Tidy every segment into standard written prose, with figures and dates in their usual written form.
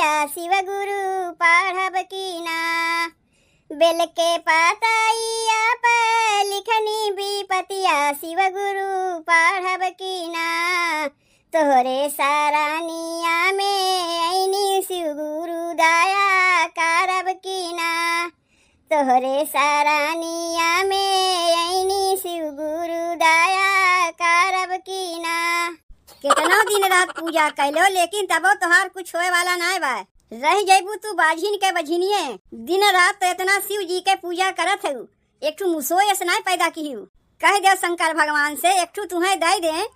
पतिया शिव गुरु पढ़ब कीना। बेल के पतैया पर लिखनी विपतिया शिव गुरु पढ़ब कीना। तोहरे सरानिया में ऐनी शिव गुरु दया करब कीना। तोहरे सरानिया में ऐनी शिव गुरु दया करब कीना। कितना दिन रात पूजा कैलो लेकिन तबो तोहार कुछ होए वाला नाय बा। रह जैबू तू बाझिन के बझिनिए। दिन रात तो इतना शिव जी के पूजा करत है। एक ठू मुसोय स्नाय पैदा की हूँ। कह दे शंकर भगवान से एक ठू तुम्हें दे दे।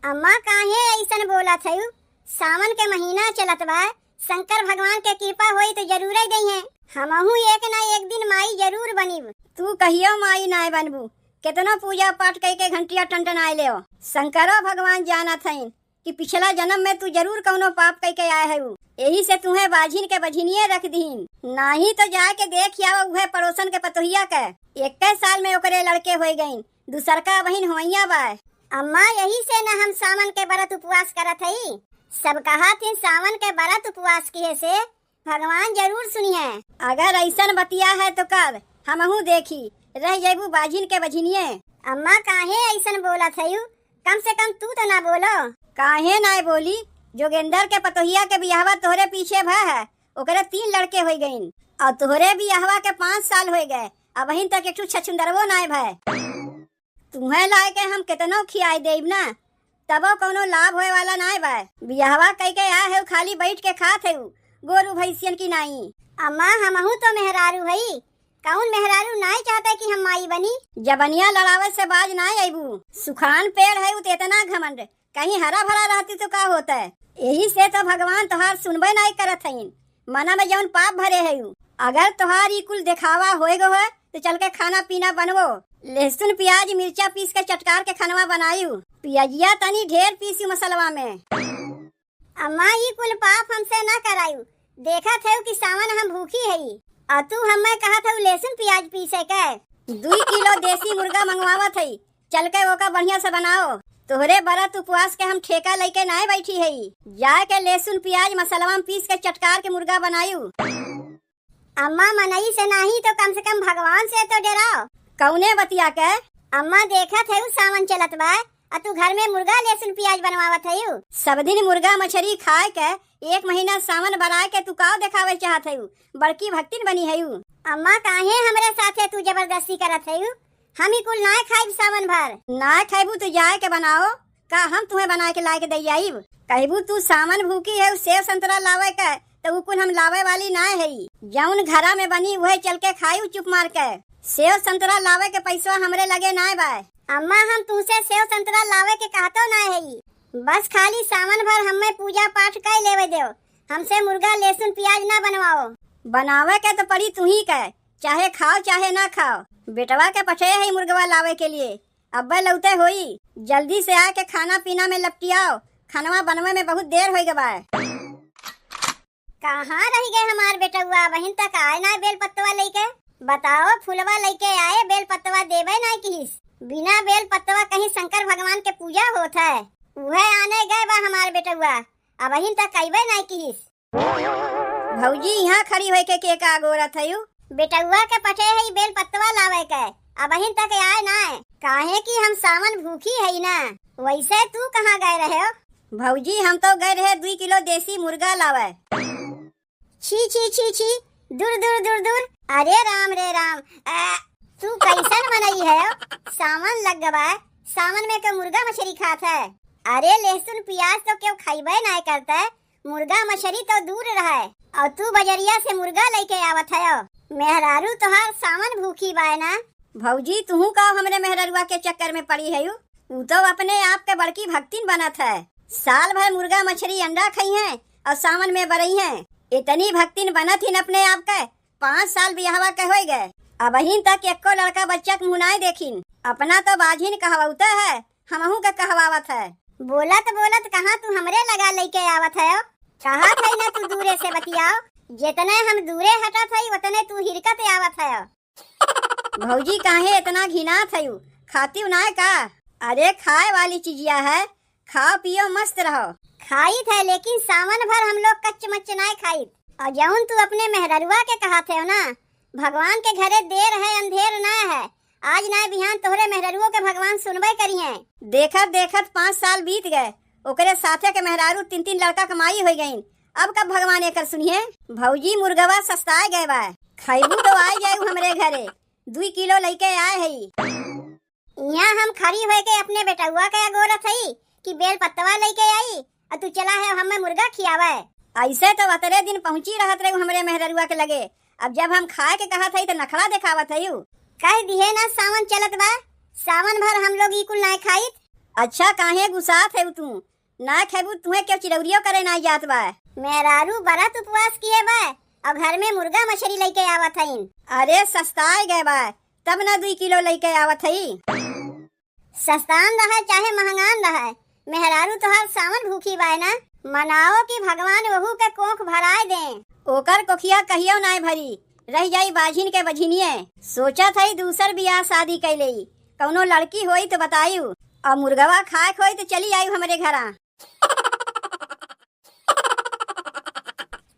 अम्मा काहे ऐसन बोला थे? सावन के महीना चलत बा, शंकर भगवान के कृपा होई तो जरूर ही दई है। हमहू एक ना एक दिन माई जरूर बनीब। तू कहियो माई नाय बनबू। कितना पूजा पाठ करके घंटिया टन आए ले। शंकरो भगवान जाना थे कि पिछला जन्म में तू जरूर कौनो पाप करके आए है। यही से तुम्हें बाझिन के बझिनिए रख दीन। नहीं तो जाके देख आओ उहे पड़ोसन के पतोहिया के 21 साल में ओकरे लड़के हो गईन। दूसर का बहिन होइया बा। अम्मा यही से न हम सावन के व्रत उपवास करत हई। सब कहा थी सावन के व्रत उपवास किए से भगवान जरूर सुनिए। अगर ऐसा बतिया है तो कर हमहू देखी रह जैबू बाझिन के बझिनिए। अम्मा काहे ऐसा बोला थयू? कम से कम तू तो ना बोलो। काहे ना बोली? जोगेंद्र के पतोहिया के बियाहवा तोहरे पीछे भा है। ओकरे 3 लड़के हो गईन और तोहरे बियाहवा के 5 साल हो गए। अब अहिन तक एक छछुंदरवो नाय भा। तुम्हें लाए के हम कितनो खियाई देब ना तबो कोनो लाभ होए वाला नाय बा। बियाहवा कई के आ है खाली बैठ के खात है गोरू भैंसियन की नाई। अम्मा हमहू तो मेहरारू हई। कौन मेहरारू नाय चाहता कि हम माई बनी? जबनिया लड़ावे से बाज नाय आईबू। सुखान पेड़ है तो इतना घमंड, कहीं हरा भरा रहती तो का होता है। यही से तो भगवान तोहार सुनबे नहीं करत हईन। मना में जौन पाप भरे है। अगर तोहार ई कुल दिखावा होए गो है तो चल के खाना पीना बनवो। लहसुन प्याज मिर्चा पीस के चटकार के खानवा बनायू। पियाजिया तनी ढेर पीसी मसलवा में। अम्मा ये कुल पाप हमसे न करायू। देखा थे कि सावन हम भूखी है और तू हमें कहा था लहसुन प्याज पीसे के। 2 किलो देसी मुर्गा मंगवावत है। चल के वो का बढ़िया से बनाओ। तोहरे व्रत उपवास के हम ठेका लेके नाय बैठी है। जाके लहसुन प्याज मसलवा में पीस के चटकार के मुर्गा बनायू। अम्मा मनई से नहीं तो कम से कम भगवान से तो डराओ। कौने बतिया के? अम्मा देखा थे सावन चलत बा और तू घर में मुर्गा लहसुन प्याज बनवावत है। सब दिन मुर्गा मछली खाए के 1 महीना सावन बनाए के तू काव दिखावे चाहत है? बड़की भक्तिन बनी है। अम्मा काहे हमरे साथे तू जबरदस्ती करत है? हम ही कुल नाय खाइब सावन भर। नाय खाइबू तो जाए के बनाओ। का हम तुम्हें बना के ला के दई आईब? कहबू तू सावन भूखी है सेव संतरा लावे के तो कुल हम लावे वाली नाय है। जौन घरा में बनी वही चल के खाई चुप मार के। सेव संतरा लावे के पैसा हमरे लगे नाय बा। अम्मा हम तुमसे सेव संतरा लावे के कहतो नाय है। बस खाली सावन भर हमें पूजा पाठ कर लेवे दो। हमसे मुर्गा लहसुन प्याज ना बनवाओ। बनावे के तो पड़ी तू ही के, चाहे खाओ चाहे ना खाओ। बेटवा के पठे है मुर्गवा लावे के लिए। अब्बा लौटे होई। जल्दी से आके खाना पीना में लपटियाओ। खानवा बनवे में बहुत देर हो गए। कहाँ रह गए हमार बेटवा? बहन तक आए ना बेल पत्तवा लेके। बताओ फुलवा लेके आए बेल पत्तवा देवे ना किस? बिना बेल पत्तवा कहीं शंकर भगवान के पूजा होता है। वह आने गए बा हमार बेटवा। अब बहन तक आइबे ना किस? भौजी यहाँ खड़ी होके के का गोरत है? बेटवा के पठे है बेल पत्तवा लावे के। अब बहन तक आए ना काहे कि हम सावन भूखी है ना। वैसे तू कहाँ गए रहे हो? भौजी हम तो गए रहे 2 किलो देसी मुर्गा लावे। छी छी छी छी दूर दूर दूर दूर। अरे राम रे राम। तू कैसन बनाई है? सावन लग गवा। सावन में के मुर्गा मछली खात है। अरे लहसुन प्याज तो क्यों खाइबे ना करता है। मुर्गा मछली तो दूर रहे और तू बजरिया से मुर्गा लेके आवत है। मेहरारू तोहार सावन भूखी बाय ना। भौजी तू का हमरे मेहरारुआ के चक्कर में पड़ी है। वो तो अपने आप के बड़की भक्तिन बनत है। साल भर मुर्गा मछली अंडा खाई है और सावन में बरई है। इतनी भक्तिन बनत ही अपने आप के 5 साल बियाहवा के हो गए। अब अहिन तक एको लड़का बच्चा के मुँह नाय देखिन। अपना तो बाझिन कहवाता है हमहू के कहवावत है। बोलत कहाँ तू हमरे लगा लेके आवत है? कहा था ना तू दूरे से बतियाओ। जितने हम दूरे हटत है उतने तू हिरकत आवत है। भौजी काहे इतना घिनात है? खाती ना का? अरे खाए वाली चीजिया है। खाओ पियो मस्त रहो। खाई थे लेकिन सावन भर हम लोग कच्च मच्च नाय खाई। और जौन तू अपने मेहररुआ के कहा थे ना, भगवान के घरे देर है अंधेर ना है। आज ना बिहान तोहरे मेहररुओ के भगवान सुनबे करी हैं। देखत देखत 5 साल बीत गए, ओकरे साथे के मेहरारू 3-3 लड़का कमाई हो गईन। अब कब भगवान एकर सुनिए। भौजी मुर्गवा सस्ताए गए बा, खैबू तो आई जाऊ हमरे घरे। 2 किलो लेके आए हई। यहाँ हम खड़ी होए के अपने बेटुआ के गोरत हई कि बेल पत्तवा लेके आई और तू चला है हमें मुर्गा खियावे। ऐसे तो अतरे दिन पहुंची रहत रहे हमरे मेहररुआ के लगे। अब जब हम खाए के कहा थई तो नखड़ा दिखावत हई। कह दिए ना सावन चलत बा, सावन भर हम लोग इकुल ना खाई। अच्छा काहे गुस्सात है तू? ना खेबू तुम्हें क्यों चिरौरियो करे ना जात बा? मेहरारू व्रत उपवास किए बा और घर में मुर्गा मछली लेके आवत हईन। अरे सस्ताए गए बा तब ना 2 किलो लेके आवत हई। सस्तान रहे चाहे महंगान रहे, मेहरारू तोहार सावन भूखी बा ना। मनाओ कि भगवान वहू के कोख भराए दे। ओकर कोखिया कहियो ना भरी, रह जाई बाझिन के बझिनिए। सोचा थई दूसर बियाह शादी कैले, कौनो लड़की होई तो बतायू और मुर्गवा खाए खोई तो चली आई हमरे घरा।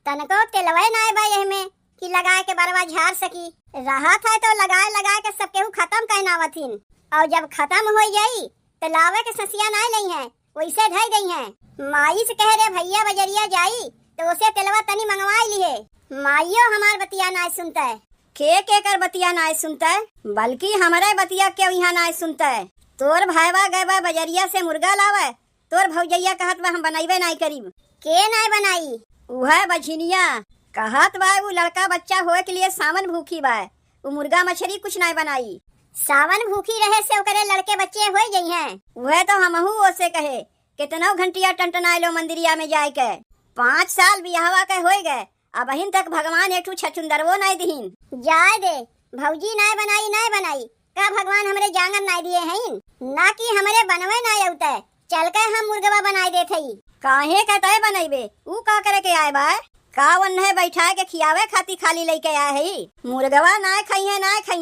तनको तेलवे ना बा यह में कि लगाए के बरवा झाड़ सकी। रहा था तो लगाए लगाए के सब केहू खत्म कहनावथिन। और जब खत्म हो जाई तो लावे के ससिया ना नहीं है, वैसे धई गई है। माई से कह रे भैया बजरिया जाई तो उसे तेलवा तनी मंगवाई लिए। माइयो हमार बतिया ना सुनता है। के कर बतिया ना सुनता है, बल्कि हमारे बतिया क्यों यहाँ ना सुनता है। तोर भाईवा गए बा बजरिया से मुर्गा लावे, तोर भौजैया कहत बा हम बनाइबे नहीं करीब। के ना बनाई? उहे बझिनिया कहत बा वो लड़का बच्चा होए के लिए सावन भूखी बा, वो मुर्गा मछली कुछ नहीं बनाई। सावन भूखी रहे से ओकरे लड़के बच्चे हो गई हैं। वह तो हमहू ओसे कहे कितनो घंटिया टंटनाए लो मंदिरिया में जाए के। 5 साल बियाहवा के हो गए, अब अहिन तक भगवान एक छछुंदरवो नहीं दीन। जाए दे भौजी नहीं बनाई का भगवान हमरे जांगन नहीं दिए हैं ना कि हमरे बनवे नहीं औते। चल के हम मुर्गवा बनाई देत हई। काहे कहते बनैबे? ऊ का करे के आए बा? का वन्हे बैठा के खियावे खाती खाली लेके आए हई। मुर्गवा ना खाई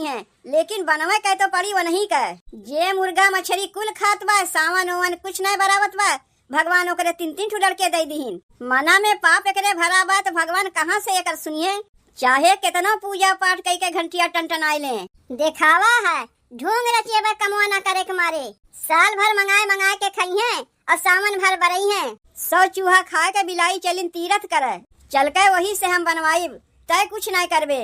है लेकिन बनवे कह तो पड़ी वही का। जे मुर्गा मछली कुल खात बा, सावन ओवन कुछ नहीं बरावत बा, भगवान ओकरे 3-3 ठू लड़के दे दीहिन। मना में पाप एकरे भरा बा तो भगवान कहाँ से एकर सुनिए। चाहे कितनो पूजा पाठ कई के घंटिया टंटनाए ले, देखावा है ढोंग रचिए बा कमवा ना करे के मारे। साल भर मंगाए के खाई है और सावन भर बरई है। 100 चूहा खा के बिलाई चलिन तीरथ करे। चल के वही से हम बनवाइब, तय कुछ नहीं करबे।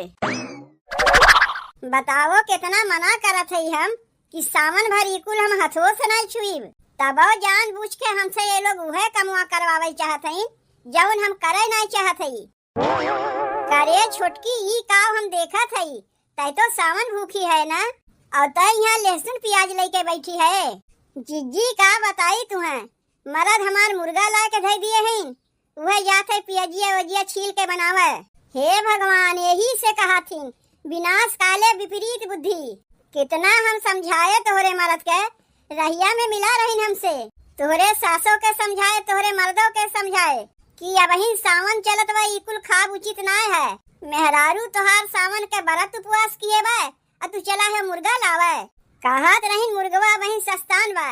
बताओ कितना मना करत हई हम कि सावन भर इकुल हम हथो से नहीं छुईब। तब जान बूझ के हमसे ये लोग उहे कमुआ करवावे चाहत हई जौन हम करे नहीं चाहत हई। करे छोटकी ई काव हम देखत हई, तय तो सावन भूखी है ना, और तय यहाँ लहसुन प्याज लेके बैठी है। जिज्जी का बताई तुम्हें, मरद हमार मुर्गा ला के धई दिए हैं, वह जाते पियाजिया वजिया छील के बनावे। हे भगवान, यही से कहा थी विनाश काले विपरीत बुद्धि। कितना हम समझाए तोहरे मर्द के, रहिया में मिला रही हमसे। तोहरे सासों के समझाए, तोहरे मर्दों के समझाए कि अब ही सावन चलत बा, इकुल खाब उचित ना है। मेहरारू तोहार सावन के व्रत उपवास किए बा और तू चला है मुर्गा लावे। कहत रही मुर्गवा वही सस्तान बा,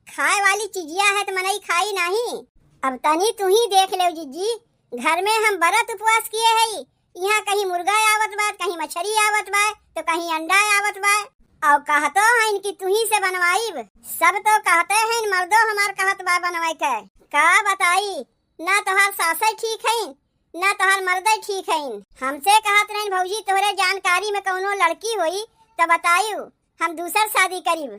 खाए वाली चीजिया है तो मनई खाई नहीं। अब तनी तू ही देख ले जिज्जी, घर में हम व्रत उपवास किए है, यहाँ कहीं मुर्गा आवत बा, कहीं मछली आवत बा, तो कहीं अंडा आवत बा। और कहतो हैं कि तू ही से बनवाईब। सब तो कहते हैं मर्दो हमार कहत बा बनवाई के। का बताई, ना तोहार सासे ठीक है ना तोहार मर्दे ठीक है। हमसे कहत रहे भौजी तोहरे जानकारी में कौनो लड़की हुई तो बतायू, हम दूसर शादी करीब।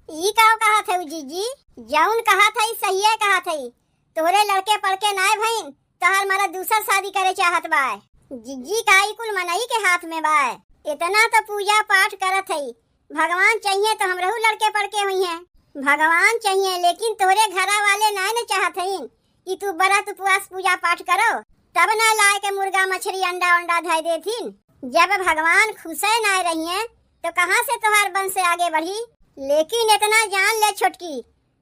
ई का कहत है जीजी? जौन कहत है सही है कहत है। तोहरे लड़के पढ़के ना भईन, तोहार मर्द दूसर शादी करे चाहत बा। जिज्जी का ई कुल मनई के हाथ में बा। इतना तो पूजा पाठ करत है, भगवान चाहिए तो हमरहू लड़के पढ़के हुई हैं। भगवान चाहिए लेकिन तोहरे घरा वाले ना न चाहत हैं कि तू व्रत उपवास पूजा पाठ करो, तब ना लाए के मुर्गा मछली अंडा अंडा धई देथिन। जब भगवान खुशे ना रही हैं तो कहाँ से तोहार वंश से आगे बढ़ी। लेकिन इतना जान ले छोटकी,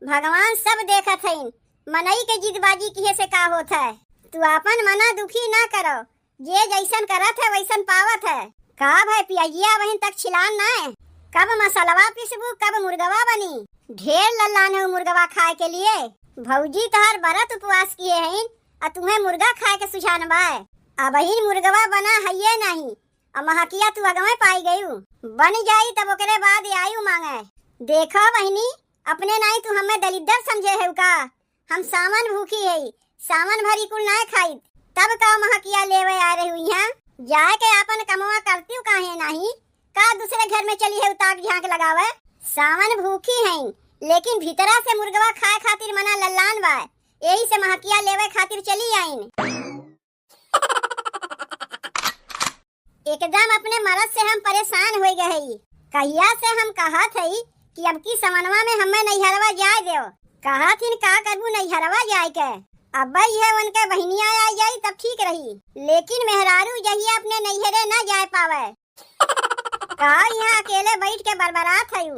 भगवान सब देखत हैं, मनई के जिदबाजी किए से का होता है। तू अपन मना दुखी ना करो, जे जैसन करत है वैसन पावत है। का भाई पियाजिया वहीं तक छिलान ना है, कब मसालवा पिसबू कब मुर्गवा बनी। ढेर लल्लान है मुर्गवा खाए के लिए। भौजी तोहर व्रत उपवास किए हैं और तुम्हें मुर्गा खाए के सुझान बा। अब ही मुर्गवा बना है नहीं, अब महकिया तू अगवे पाई गई बन जाई तब ओकरे बाद आयु मांगे। देखो बहनी, अपने नहीं तू हमें दलिद्दर समझे है का? हम सावन भूखी है, सावन भरी कुल ना खाई तब का महकिया लेवे आ रही हुई है। जाए के अपन कमवा करती काहे नहीं का दूसरे घर में चली है ताक झांक लगावे। सावन भूखी है लेकिन भीतरा से मुर्गवा खाए खातिर मना लल्लान बा, यही से महकिया लेवे खातिर चली आईन। एकदम अपने मरद से हम परेशान हो गए। कहिया से हम कहा थे कि अब की समनवा में हमें नैहरवा जाए दो। कहा थी का करबू नैहरवा जाए के, अब है उनके बहनिया आ जाई तब ठीक रही, लेकिन मेहरारू जहिया अपने नैहरे न जा पावे। का यहाँ अकेले बैठ के बरबरात है।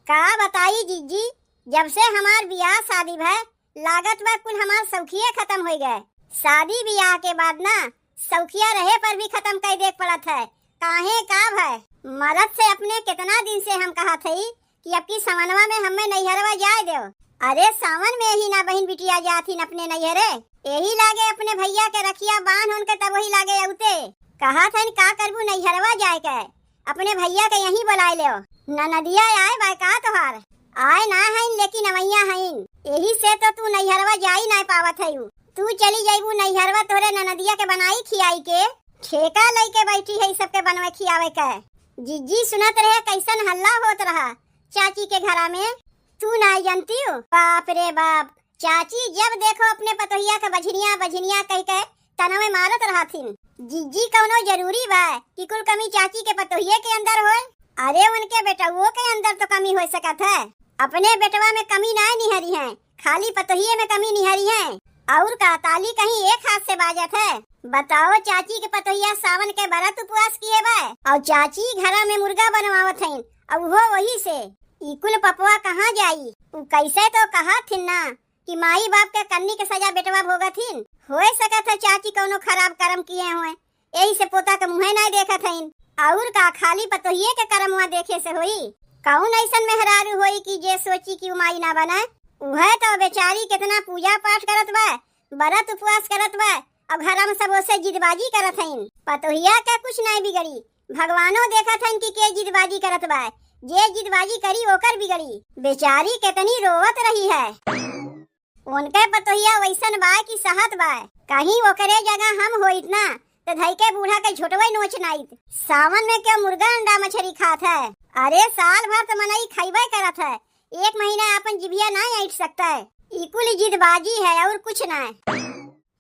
का बताई जीजी, जब से हमार ब्याह शादी भय लागत बा कुल हमार सौखिये खत्म हो गए। शादी ब्याह के बाद ना सौखिया रहे पर भी खत्म कर देख पड़त है। काहे का भय मरद से अपने कितना दिन से हम कहा थे कि अब की समनवा में हमें नैहरवा जाए दो। अरे सावन में ही ना बहन बिटिया जाती न अपने नैहरे, यही लागे अपने भैया के रखिया बांध उनके तब वही लागे औते। कहा था का करबू नैहरवा जाए के, अपने भैया के यहीं बुलाए ले। नदिया आए बाय का तोहार आए ना है लेकिन अवैया है, यही से तो तू नैहरवा जाई ना पावत है। तू चली जाइबू नैहरवा तोरे नदिया के बनाई खियाई के ठेका लेके बैठी है सबके बनवे खियावे के। जीजी सुनत रहे कैसन हल्ला होत रहा चाची के घरा में, तू ना जानती हो। बाप रे बाप, चाची जब देखो अपने पतोहिया के बझनिया बझनिया कह के तनवे मारत रहा थी। जीजी कौनो जरूरी बा कि कुल कमी चाची के पतोहिये के अंदर होए? अरे उनके बेटवो के अंदर तो कमी हो सकत है, अपने बेटवा में कमी ना निहरी है, खाली पतोहिये में कमी निहरी है। और का ताली कहीं एक हाथ से बाजत है। बताओ चाची के पतोहिया सावन के व्रत उपवास किए बा और चाची घरा में मुर्गा बनवावत है, अब वो वही से इकुल पपवा कहाँ जाई। कैसे तो कहा थी ना कि माई बाप के करनी के सजा बेटवा भोगथिन। हो सकत है चाची कौनो खराब कर्म किए हुए, यही से पोता के मुँह नहीं देखत है। और का खाली पतोहिये के कर्मवा देखे से होई? कौन ऐसन मेहरारू होई कि जे सोची कि माई ना बने। वह तो बेचारी कितना पूजा पाठ करत बा, व्रत उपवास करत बा, अब घर में सब से जिदबाजी करत हईन। पतोहिया का कुछ नहीं बिगड़ी, भगवानो देखत हन कि के जिदबाजी करत बा, जे जिदबाजी करी ओकर बिगड़ी। बेचारी कितनी रोवत रही है। उनके पतोहिया वैसन बा कि सहत बा, कहीं ओकरे जगह हम होइत ना तो धई के बूढ़ा के झुटवे नोच नाइत। सावन में क्या मुर्गा अंडा मछली खात है? अरे साल भर तो मनई खइबे करत है, एक महीना अपन जिभिया ना ऐठ सकता है। इकुल जिदबाजी है और कुछ ना।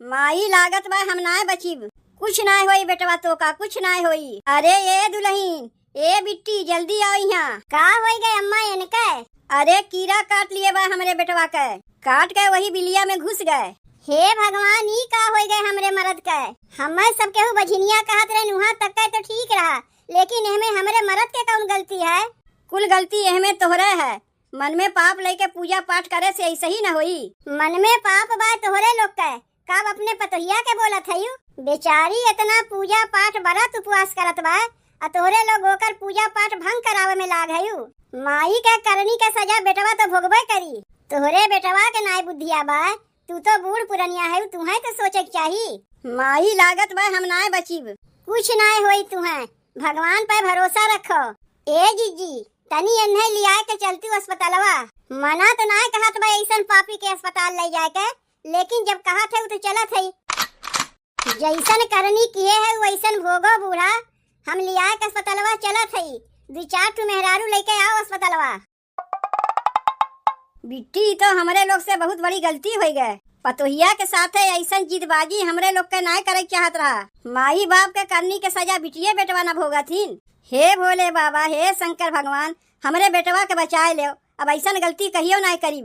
माई लागत बा हम ना बचीब, कुछ ना होई बेटवा तो का कुछ ना होई। अरे ये दुल्हन ए बिट्टी जल्दी आओ यहाँ। का होई गए अम्मा इनके? अरे कीड़ा काट लिए बा हमरे बेटवा के, काट के वही बिलिया में घुस गए। हे भगवान, ई का होई गए हमरे मरद के? हमें सब केहू बझनिया कहत रहे वहाँ तक के तो ठीक रहा, लेकिन एहमे हमरे मरद के कौन गलती है? कुल गलती एहमे तोहरे है, मन में पाप लेके पूजा पाठ करे से ऐसे ही न होई। मन में पाप बा तोहरे लोग के, कब अपने पतोहिया के बोलत हयू? बेचारी इतना पूजा पाठ व्रत उपवास करत बा और तोहरे लोग होकर पूजा पाठ भंग करावे में लाग हयू। माई के करनी के सजा बेटवा तो भोगबे करी। तोहरे बेटवा के नाय बुद्धिया बा, तू तो बूढ़ पुरनिया है, तुम्हें तो सोचे के चाहिए। माई लागत बा हम नाय बचीब, कुछ नाय होई, तुम्हें भगवान पे भरोसा रखो। ए जीजी तनी इन्हें लिया के चलती अस्पतालवा। मना तो नाय कहत बा ऐसन पापी के अस्पताल ले जाए के, लेकिन जब कहा थे तो चलत है। जैसन करनी किए है वैसन भोगो बूढ़ा। हम लिया के अस्पतालवा चलत है, 2-4 ठू मेहरारू लेके आओ अस्पतालवा। बिट्टी तो हमरे लोग से बहुत बड़ी गलती हो गए। पतोहिया के साथ ऐसा जिदबाजी हमरे लोग के ना करे चाहत रहा। माई बाप के करनी के सजा बिटिये बेटवा न भोगथिन। हे भोले बाबा, हे शंकर भगवान, हमरे बेटवा के बचाए ले, अब ऐसा गलती कहियो ना करी।